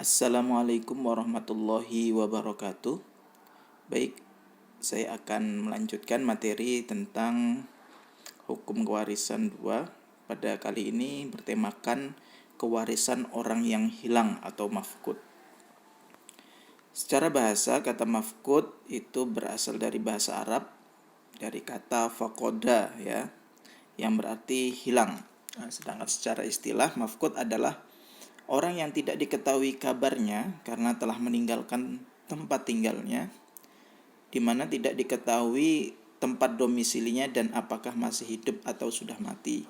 Assalamualaikum warahmatullahi wabarakatuh. Baik, saya akan melanjutkan materi tentang hukum kewarisan 2. Pada kali ini bertemakan kewarisan orang yang hilang atau mafqud. Secara bahasa, kata mafqud itu berasal dari bahasa Arab, dari kata faqoda ya, yang berarti hilang. Sedangkan secara istilah, mafqud adalah orang yang tidak diketahui kabarnya karena telah meninggalkan tempat tinggalnya, di mana tidak diketahui tempat domisilinya dan apakah masih hidup atau sudah mati.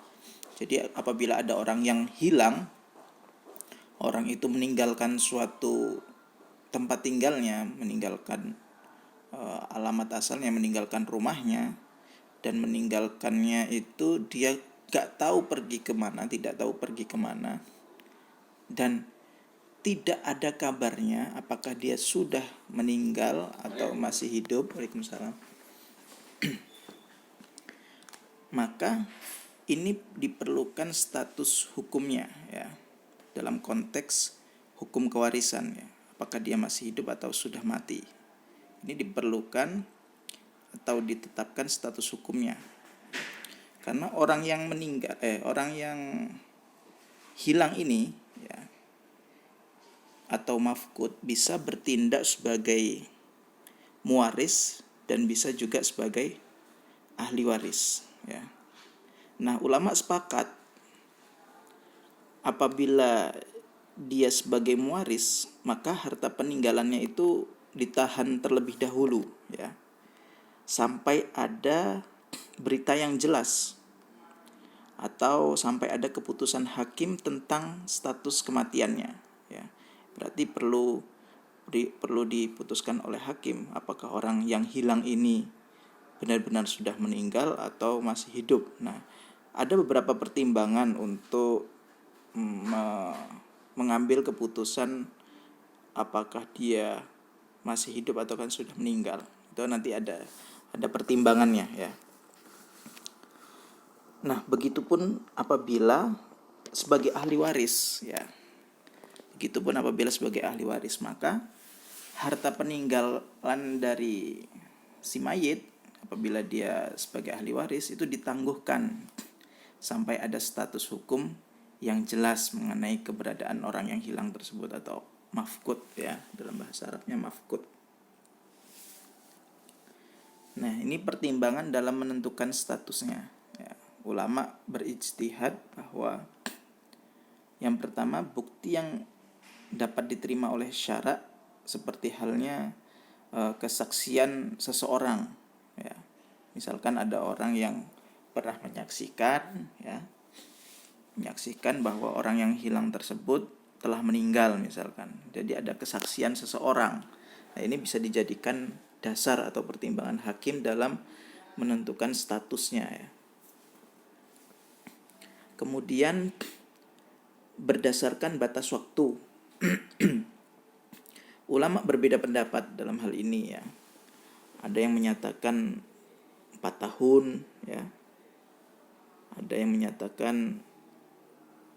Jadi apabila ada orang yang hilang, orang itu meninggalkan suatu tempat tinggalnya, meninggalkan alamat asalnya, meninggalkan rumahnya, dan meninggalkannya itu dia gak tahu pergi kemana, tidak tahu pergi kemana, dan tidak ada kabarnya apakah dia sudah meninggal atau masih hidup. Waalaikumsalam. Maka ini diperlukan status hukumnya ya, dalam konteks hukum kewarisan ya, apakah dia masih hidup atau sudah mati. Ini diperlukan atau ditetapkan status hukumnya. Karena orang yang meninggal orang yang hilang ini ya, atau mafqud, bisa bertindak sebagai muwaris dan bisa juga sebagai ahli waris ya. Nah, ulama sepakat apabila dia sebagai muwaris, maka harta peninggalannya itu ditahan terlebih dahulu ya, sampai ada berita yang jelas atau sampai ada keputusan hakim tentang status kematiannya ya. Berarti perlu diputuskan oleh hakim apakah orang yang hilang ini benar-benar sudah meninggal atau masih hidup. Nah, ada beberapa pertimbangan untuk mengambil keputusan apakah dia masih hidup atau kan sudah meninggal. Itu nanti ada pertimbangannya ya. Nah, begitupun apabila sebagai ahli waris ya. Begitupun apabila sebagai ahli waris, maka harta peninggalan dari si mayit apabila dia sebagai ahli waris itu ditangguhkan sampai ada status hukum yang jelas mengenai keberadaan orang yang hilang tersebut atau mafqud ya, dalam bahasa Arabnya mafqud. Nah, ini pertimbangan dalam menentukan statusnya ya. Ulama berijtihad bahwa yang pertama, bukti yang dapat diterima oleh syara, seperti halnya kesaksian seseorang ya. Misalkan ada orang yang pernah menyaksikan bahwa orang yang hilang tersebut telah meninggal misalkan. Jadi ada kesaksian seseorang. Nah, ini bisa dijadikan dasar atau pertimbangan hakim dalam menentukan statusnya ya. Kemudian berdasarkan batas waktu. Ulama berbeda pendapat dalam hal ini ya. Ada yang menyatakan 4 tahun ya. Ada yang menyatakan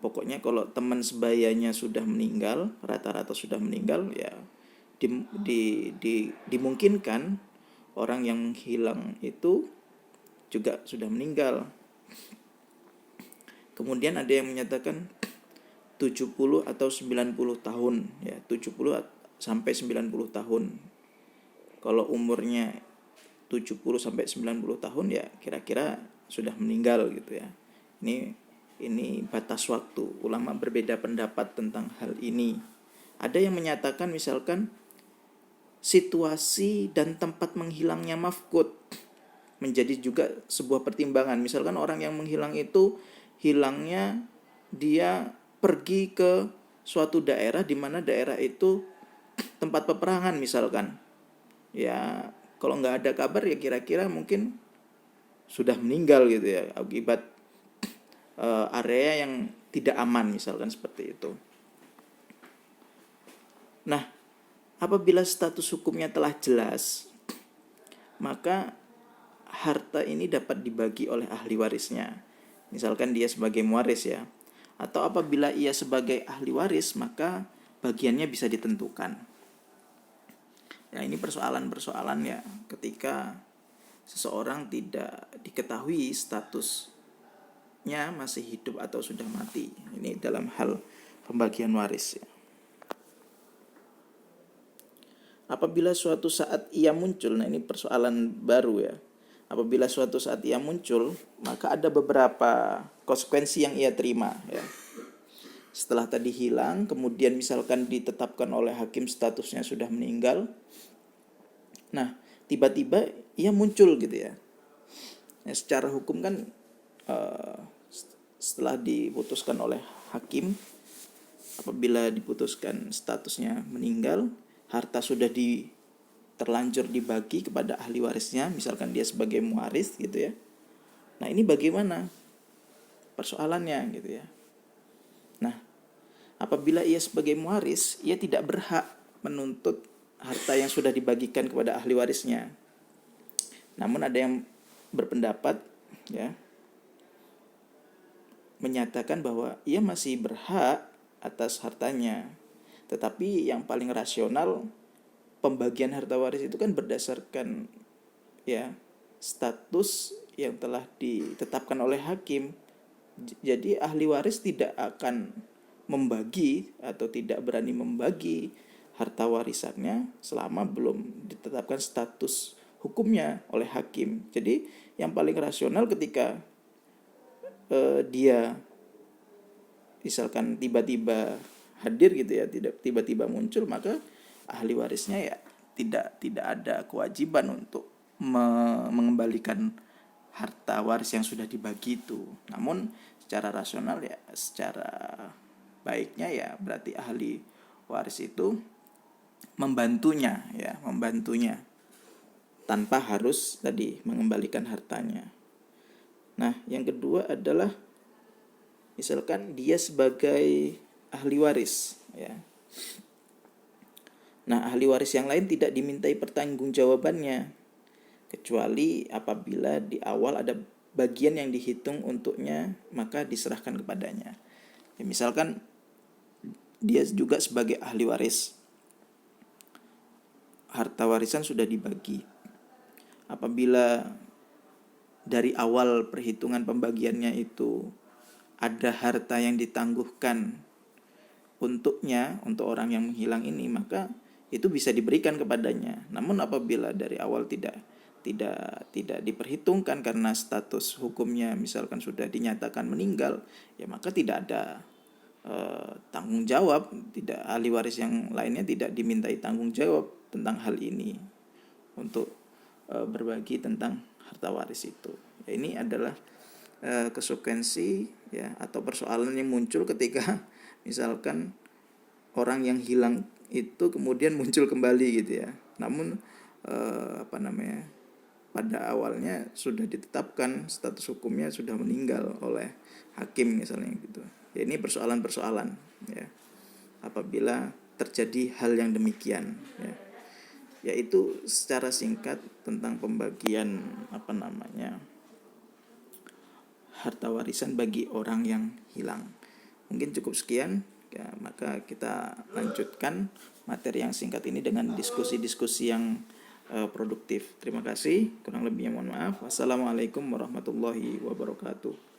pokoknya kalau teman sebayanya sudah meninggal, rata-rata sudah meninggal ya, dimungkinkan orang yang hilang itu juga sudah meninggal. Kemudian ada yang menyatakan 70 atau 90 tahun ya, 70 sampai 90 tahun. Kalau umurnya 70 sampai 90 tahun ya kira-kira sudah meninggal gitu ya. Ini batas waktu. Ulama berbeda pendapat tentang hal ini. Ada yang menyatakan misalkan situasi dan tempat menghilangnya mafqud menjadi juga sebuah pertimbangan. Misalkan orang yang menghilang itu hilangnya dia pergi ke suatu daerah di mana daerah itu tempat peperangan misalkan. Ya, kalau nggak ada kabar ya kira-kira mungkin sudah meninggal gitu ya, akibat area yang tidak aman misalkan seperti itu. Nah, apabila status hukumnya telah jelas, maka harta ini dapat dibagi oleh ahli warisnya. Misalkan dia sebagai muwaris ya. Atau apabila ia sebagai ahli waris, maka bagiannya bisa ditentukan. Ya, ini persoalan-persoalan ya ketika seseorang tidak diketahui statusnya masih hidup atau sudah mati. Ini dalam hal pembagian waris ya. Apabila suatu saat ia muncul, nah ini persoalan baru ya. Apabila suatu saat ia muncul, maka ada beberapa konsekuensi yang ia terima ya. Setelah tadi hilang, kemudian misalkan ditetapkan oleh hakim statusnya sudah meninggal. Nah, tiba-tiba ia muncul gitu ya. Nah, secara hukum kan setelah diputuskan oleh hakim, apabila diputuskan statusnya meninggal, harta sudah terlanjur dibagi kepada ahli warisnya, misalkan dia sebagai muwaris gitu ya. Nah, ini bagaimana persoalannya gitu ya. Nah, apabila ia sebagai muwaris, ia tidak berhak menuntut harta yang sudah dibagikan kepada ahli warisnya. Namun ada yang berpendapat ya, menyatakan bahwa ia masih berhak atas hartanya. Tetapi yang paling rasional, pembagian harta waris itu kan berdasarkan ya status yang telah ditetapkan oleh hakim. Jadi ahli waris tidak akan membagi atau tidak berani membagi harta warisannya selama belum ditetapkan status hukumnya oleh hakim. Jadi yang paling rasional ketika dia misalkan tiba-tiba hadir gitu ya, tidak tiba-tiba muncul, maka ahli warisnya ya tidak ada kewajiban untuk mengembalikan harta waris yang sudah dibagi itu. Namun secara rasional ya, secara baiknya ya berarti ahli waris itu membantunya tanpa harus tadi mengembalikan hartanya. Nah, yang kedua adalah misalkan dia sebagai ahli waris ya. Nah, ahli waris yang lain tidak dimintai pertanggungjawabannya kecuali apabila di awal ada bagian yang dihitung untuknya, maka diserahkan kepadanya. Ya, misalkan dia juga sebagai ahli waris, harta warisan sudah dibagi. Apabila dari awal perhitungan pembagiannya itu ada harta yang ditangguhkan untuknya, untuk orang yang menghilang ini, maka itu bisa diberikan kepadanya. Namun apabila dari awal tidak diperhitungkan karena status hukumnya misalkan sudah dinyatakan meninggal, ya maka tidak ada tanggung jawab, tidak, ahli waris yang lainnya tidak dimintai tanggung jawab tentang hal ini untuk berbagi tentang harta waris itu. Ya, ini adalah konsekuensi ya atau persoalan yang muncul ketika misalkan orang yang hilang itu kemudian muncul kembali gitu ya. Namun pada awalnya sudah ditetapkan status hukumnya sudah meninggal oleh hakim misalnya gitu. Ya, ini persoalan-persoalan ya. Apabila terjadi hal yang demikian ya. Yaitu secara singkat tentang pembagian harta warisan bagi orang yang hilang. Mungkin cukup sekian ya, maka kita lanjutkan materi yang singkat ini dengan diskusi-diskusi yang produktif. Terima kasih, kurang lebihnya mohon maaf. Wassalamualaikum warahmatullahi wabarakatuh.